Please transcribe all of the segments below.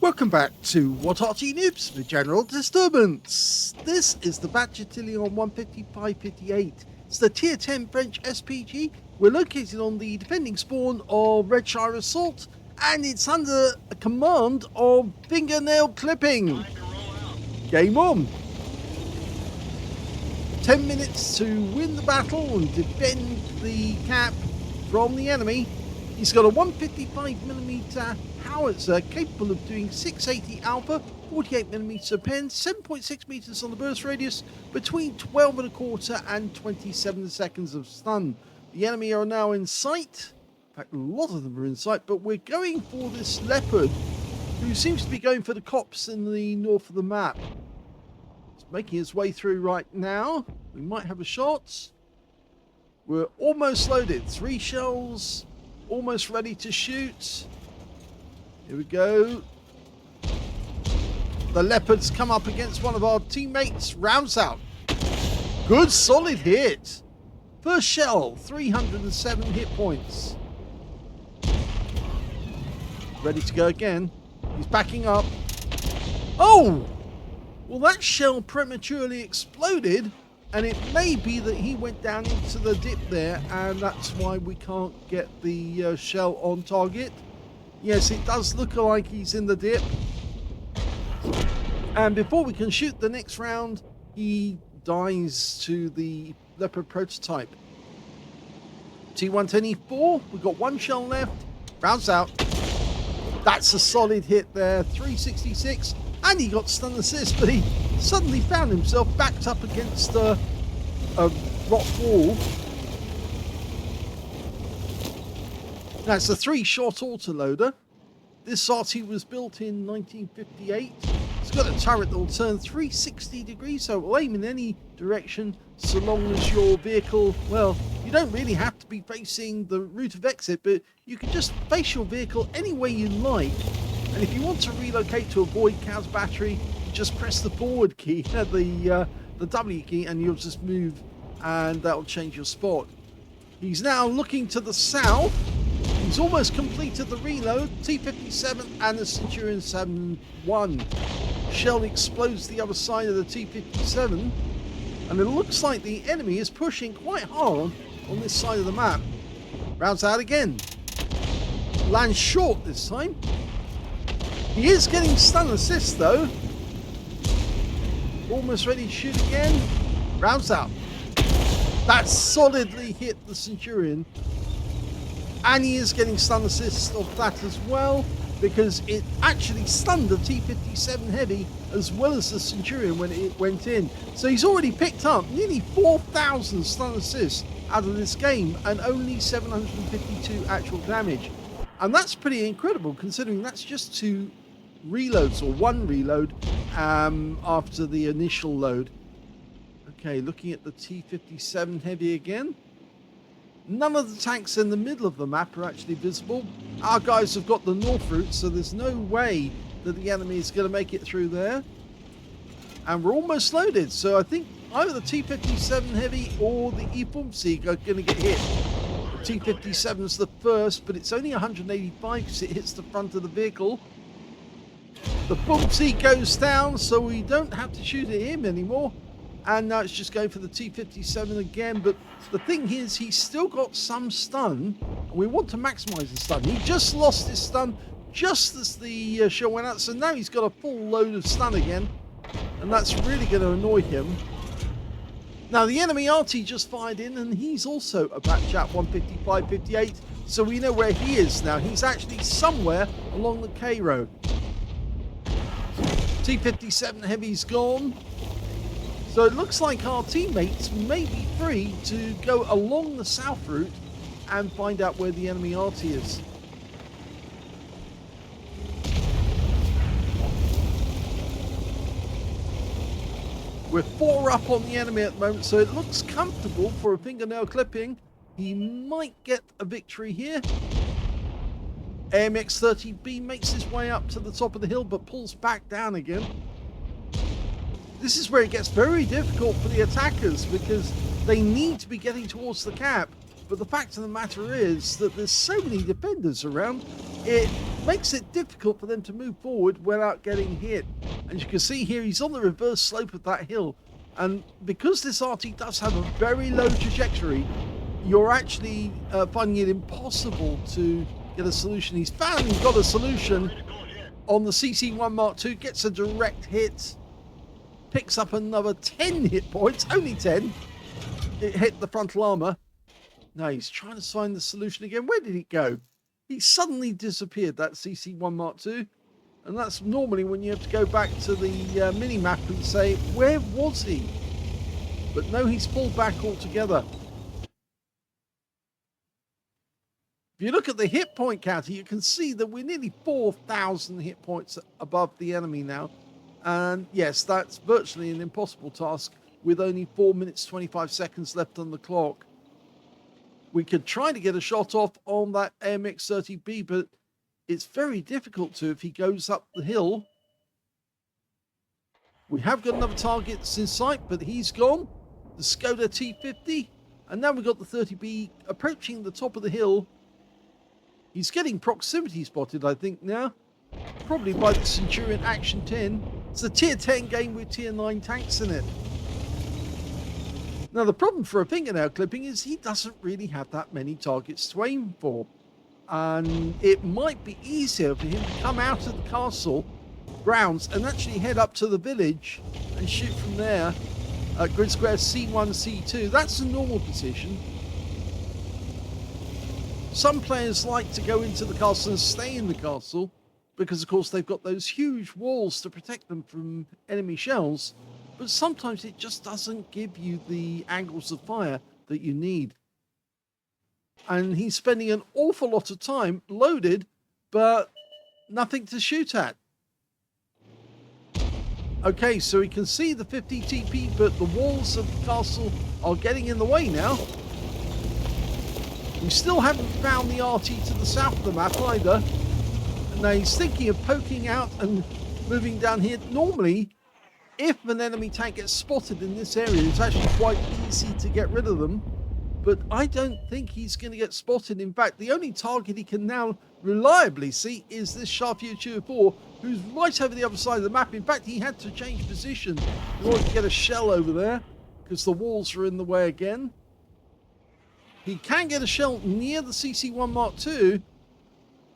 Welcome back to What Arty Noobs for General Disturbance. This is the Bat Châtillon 155-58. It's the Tier 10 French SPG. We're located on the defending spawn of Redshire Assault, and it's under a command of fingernail clipping. Game on. 10 minutes to win the battle and defend the cap from the enemy. He's got a 155mm howitzer capable of doing 680 alpha, 48mm pen, 7.6 meters on the burst radius, between 12.25 and 27 seconds of stun. The enemy are now in sight. In fact, a lot of them are in sight, but we're going for this leopard who seems to be going for the cops in the north of the map. He's making his way through right now. We might have a shot. We're almost loaded. 3 shells. Almost ready to shoot. Here we go. The leopards come up against one of our teammates. Rounds out. Good solid hit. First shell, 307 hit points. Ready to go again. He's backing up. Oh! Well, that shell prematurely exploded. And it may be that he went down into the dip there, and that's why we can't get the shell on target. Yes, it does look like he's in the dip. And before we can shoot the next round, he dies to the leopard prototype. T110E4, we've got 1 shell left. Rounds out. That's a solid hit there, 366. And he got stun assist, but he suddenly found himself backed up against a rock wall. Now, it's a 3-shot autoloader. This Arty was built in 1958. It's got a turret that will turn 360 degrees, so it will aim in any direction so long as your vehicle, well, you don't really have to be facing the route of exit, but you can just face your vehicle any way you like. And if you want to relocate to avoid counter battery, you just press the forward key, the W key, and you'll just move, and that will change your spot. He's now looking to the south. He's almost completed the reload. T57 and the Centurion 7-1. Shell explodes the other side of the T57, and it looks like the enemy is pushing quite hard on this side of the map. Rounds out again. Lands short this time. He is getting stun assist though. Almost ready to shoot again. Rounds out. That solidly hit the Centurion. And he is getting stun assist off that as well, because it actually stunned the T57 Heavy as well as the Centurion when it went in. So he's already picked up nearly 4,000 stun assists out of this game and only 752 actual damage. And that's pretty incredible considering that's just 2 reloads, or 1 reload after the initial load. Okay, looking at the T57 Heavy again. None of the tanks in the middle of the map are actually visible. Our guys have got the north route, so there's no way that the enemy is going to make it through there. And we're almost loaded, so I think either the T57 Heavy or the E-Pumpsy are going to get hit. The T57 is the first, but it's only 185 because it hits the front of the vehicle. The Pumpsy goes down, so we don't have to shoot at him anymore. And now it's just going for the T57 again. But the thing is, he's still got some stun. And we want to maximize the stun. He just lost his stun just as the shell went out. So now he's got a full load of stun again. And that's really going to annoy him. Now, the enemy Arty just fired in, and he's also a Bat Chat 155-58. So we know where he is now. He's actually somewhere along the K road. T57 Heavy's gone. So it looks like our teammates may be free to go along the south route and find out where the enemy Arty is. We're 4 up on the enemy at the moment, so it looks comfortable for a fingernail clipping. He might get a victory here. AMX-30B makes his way up to the top of the hill, but pulls back down again. This is where it gets very difficult for the attackers because they need to be getting towards the cap. But the fact of the matter is that there's so many defenders around, it makes it difficult for them to move forward without getting hit. And you can see here, he's on the reverse slope of that hill. And because this Arty does have a very low trajectory, you're actually finding it impossible to get a solution. He's finally got a solution on the CC1 Mark II, gets a direct hit, picks up another 10 hit points, only 10. It hit the frontal armor. Now he's trying to find the solution again. Where did it go? He suddenly disappeared, that CC1 Mark II. And that's normally when you have to go back to the mini-map and say, where was he? But no, he's pulled back altogether. If you look at the hit point counter, you can see that we're nearly 4,000 hit points above the enemy now. And yes, that's virtually an impossible task with only 4 minutes 25 seconds left on the clock. We could try to get a shot off on that AMX-30B, but it's very difficult to if he goes up the hill. We have got another target that's in sight, but he's gone. The Skoda T50. And now we've got the 30B approaching the top of the hill. He's getting proximity spotted, I think, now. Probably by the Centurion Action 10. It's a tier 10 game with tier 9 tanks in it. Now, the problem for a fingernail clipping is he doesn't really have that many targets to aim for. And it might be easier for him to come out of the castle grounds and actually head up to the village and shoot from there at grid square C1, C2. That's a normal position. Some players like to go into the castle and stay in the castle because, of course, they've got those huge walls to protect them from enemy shells. But sometimes it just doesn't give you the angles of fire that you need. And he's spending an awful lot of time loaded, but nothing to shoot at. Okay, so we can see the 50 TP, but the walls of the castle are getting in the way now. We still haven't found the Arty to the south of the map either. And now he's thinking of poking out and moving down here. Normally, if an enemy tank gets spotted in this area, it's actually quite easy to get rid of them. But I don't think he's going to get spotted. In fact, the only target he can now reliably see is this Sharpview 204, who's right over the other side of the map. In fact, he had to change position in order to get a shell over there because the walls are in the way again. He can get a shell near the CC1 Mark II,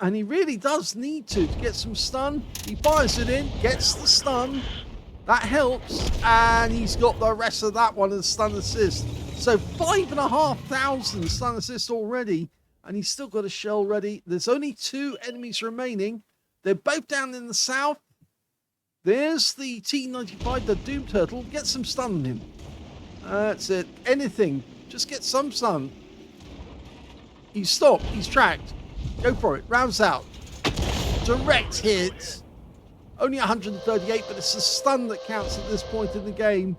and he really does need to get some stun. He fires it in, gets the stun. That helps, and he's got the rest of that one as stun assist. So 5,500 stun assist already, and he's still got a shell ready. There's only 2 enemies remaining. They're both down in the south. There's the T95, the Doom Turtle. Get some stun on him. That's it. Anything. Just get some stun. He's stopped. He's tracked. Go for it. Rounds out. Direct hit. Only 138, but it's the stun that counts at this point in the game.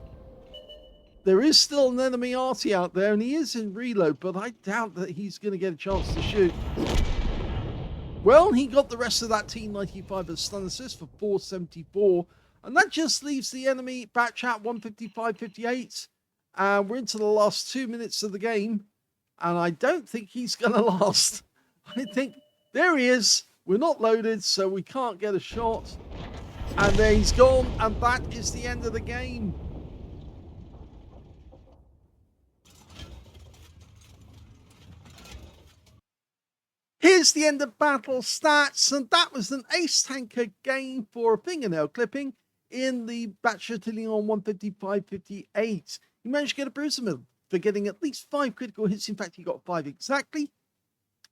There is still an enemy Arty out there, and he is in reload, but I doubt that he's going to get a chance to shoot. Well, he got the rest of that T95 as stun assist for 474, and that just leaves the enemy Bat Chat 155-58. And we're into the last 2 minutes of the game, and I don't think he's going to last. I think, there he is. We're not loaded, so we can't get a shot. And there he's gone, and that is the end of the game. Here's the end of battle stats, and that was an ace tanker game for a fingernail clipping in the Bat Châtillon 155-58. He managed to get a bruiser medal for getting at least 5 critical hits. In fact, he got 5 exactly.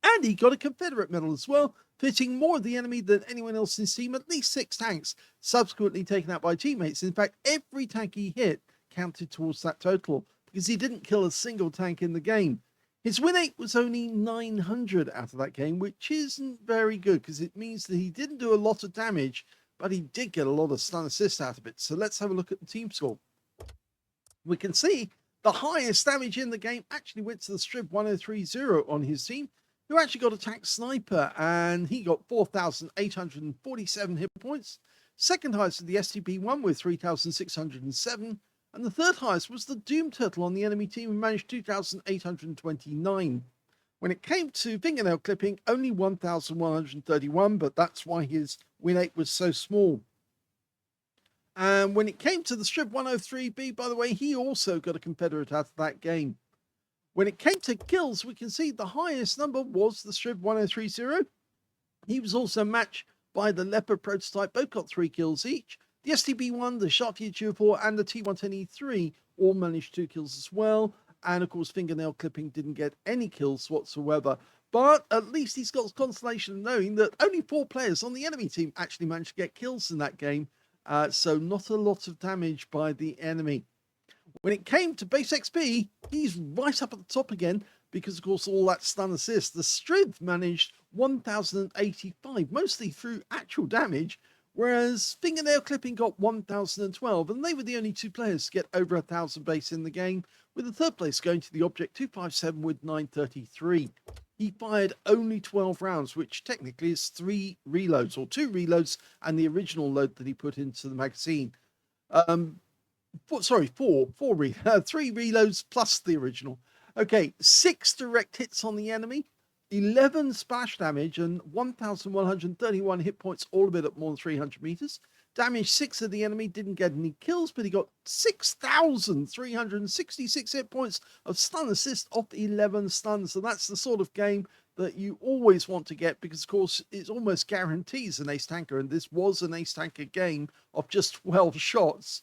And he got a Confederate medal as well, hitting more of the enemy than anyone else in his team, at least 6 tanks, subsequently taken out by teammates. In fact, every tank he hit counted towards that total, because he didn't kill a single tank in the game. His win rate was only 900 out of that game, which isn't very good, because it means that he didn't do a lot of damage, but he did get a lot of stun assist out of it. So let's have a look at the team score. We can see the highest damage in the game actually went to the Strib 1030 on his team, who actually got a tank sniper, and he got 4,847 hit points. Second highest was the STB-1 with 3,607, and the third highest was the Doom Turtle on the enemy team, who managed 2,829. When it came to fingernail clipping, only 1,131, but that's why his win rate was so small. And when it came to the Strip 103B, by the way, he also got a Confederate out of that game. When it came to kills, we can see the highest number was the Strip 1030. He was also matched by the Leopard prototype, both got 3 kills each. The STB1, the Sharky G4, and the T110E3 all managed 2 kills as well. And of course, fingernail clipping didn't get any kills whatsoever. But at least he's got consolation knowing that only 4 players on the enemy team actually managed to get kills in that game. So not a lot of damage by the enemy. When it came to base XP, he's right up at the top again because, of course, all that stun assist. The Striv managed 1,085, mostly through actual damage, whereas fingernail clipping got 1,012, and they were the only 2 players to get over 1,000 base in the game, with the 3rd place going to the Object 257 with 933. He fired only 12 rounds, which technically is 3 reloads, or 2 reloads, and the original load that he put into the magazine. 3 reloads plus the original. Okay, 6 direct hits on the enemy, 11 splash damage, and 1,131 hit points, all of it at more than 300 meters. Damaged 6 of the enemy, didn't get any kills, but he got 6,366 hit points of stun assist off 11 stuns. So that's the sort of game that you always want to get because, of course, it almost guarantees an ace tanker. And this was an ace tanker game of just 12 shots.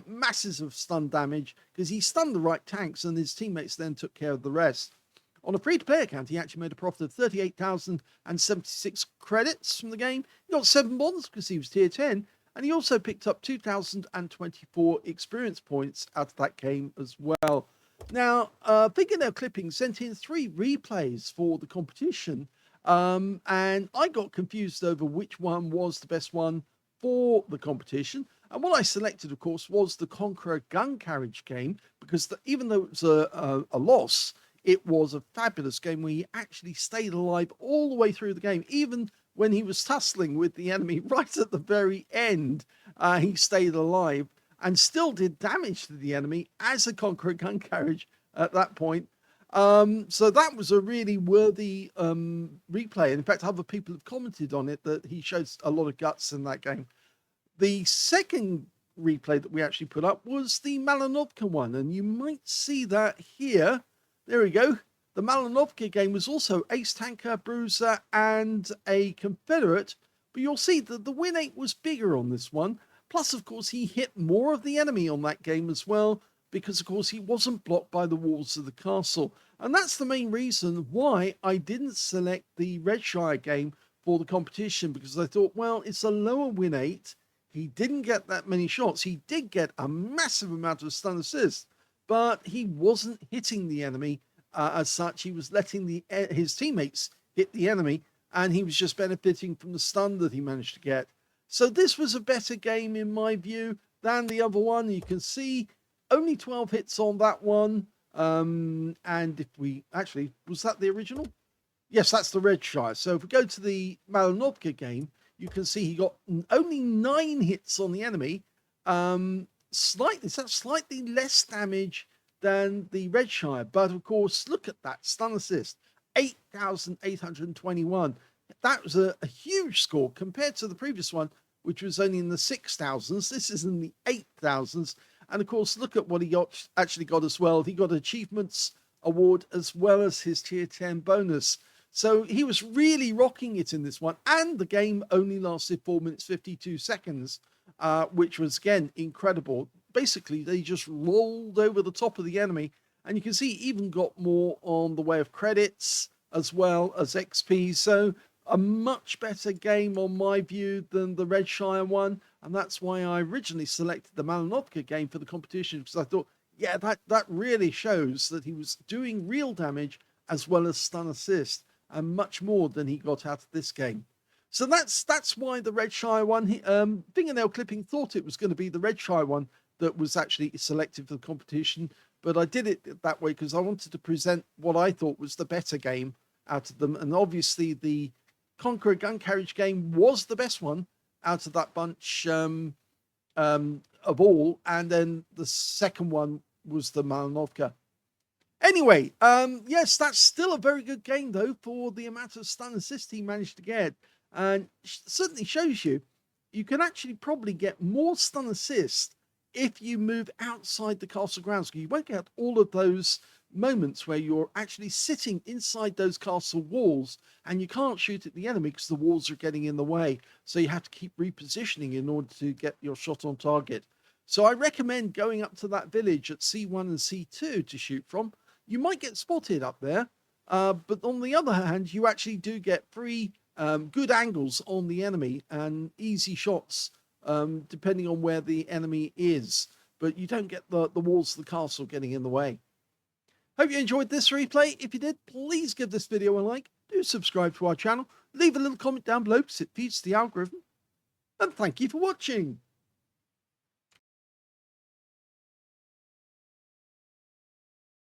Masses of stun damage because he stunned the right tanks and his teammates then took care of the rest. On a free-to-play account, he actually made a profit of 38,076 credits from the game. He got 7 bonds because he was tier 10. And he also picked up 2,024 experience points out of that game as well. Now, fingernail clipping sent in 3 replays for the competition. And I got confused over which one was the best one for the competition. And what I selected, of course, was the Conqueror gun carriage game, because even though it was a loss, it was a fabulous game where he actually stayed alive all the way through the game, even when he was tussling with the enemy right at the very end. He stayed alive and still did damage to the enemy as a Conqueror gun carriage at that point. So that was a really worthy replay. In fact, other people have commented on it that he shows a lot of guts in that game. The second replay that we actually put up was the Malinovka one, and you might see that here. There we go. The Malinovka game was also ace tanker, bruiser, and a Confederate, but you'll see that the win rate was bigger on this one. Plus, of course, he hit more of the enemy on that game as well, because, of course, he wasn't blocked by the walls of the castle. And that's the main reason why I didn't select the Redshire game for the competition, because I thought, well, it's a lower win rate. He didn't get that many shots. He did get a massive amount of stun assists, but he wasn't hitting the enemy as such. He was letting his teammates hit the enemy, and he was just benefiting from the stun that he managed to get. So this was a better game, in my view, than the other one. You can see only 12 hits on that one. And if we actually, was that the original? Yes, that's the Redshire. So if we go to the Malinovka game, you can see he got only 9 hits on the enemy. Slightly less damage than the Redshire. But of course, look at that stun assist, 8,821. That was a huge score compared to the previous one, which was only in the 6,000s. This is in the 8,000s. And of course, look at what he actually got as well. He got Achievements Award as well as his tier 10 bonus. So he was really rocking it in this one. And the game only lasted 4 minutes, 52 seconds, which was, again, incredible. Basically, they just rolled over the top of the enemy. And you can see he even got more on the way of credits as well as XP. So a much better game on my view than the Redshire one. And that's why I originally selected the Malinovka game for the competition, because I thought, yeah, that really shows that he was doing real damage as well as stun assist, and much more than he got out of this game. So that's why the Redshire one, Fingernail Clipping thought it was going to be the Redshire one that was actually selected for the competition, but I did it that way because I wanted to present what I thought was the better game out of them. And obviously the Conqueror gun carriage game was the best one out of that bunch of all, and then the second one was the Malinovka. Anyway, yes, that's still a very good game, though, for the amount of stun assist he managed to get. And certainly shows you can actually probably get more stun assist if you move outside the castle grounds. You won't get all of those moments where you're actually sitting inside those castle walls and you can't shoot at the enemy because the walls are getting in the way. So you have to keep repositioning in order to get your shot on target. So I recommend going up to that village at C1 and C2 to shoot from. You might get spotted up there, but on the other hand, you actually do get free good angles on the enemy and easy shots depending on where the enemy is. But you don't get the walls of the castle getting in the way. Hope you enjoyed this replay. If you did, please give this video a like. Do subscribe to our channel. Leave a little comment down below because it feeds the algorithm. And thank you for watching.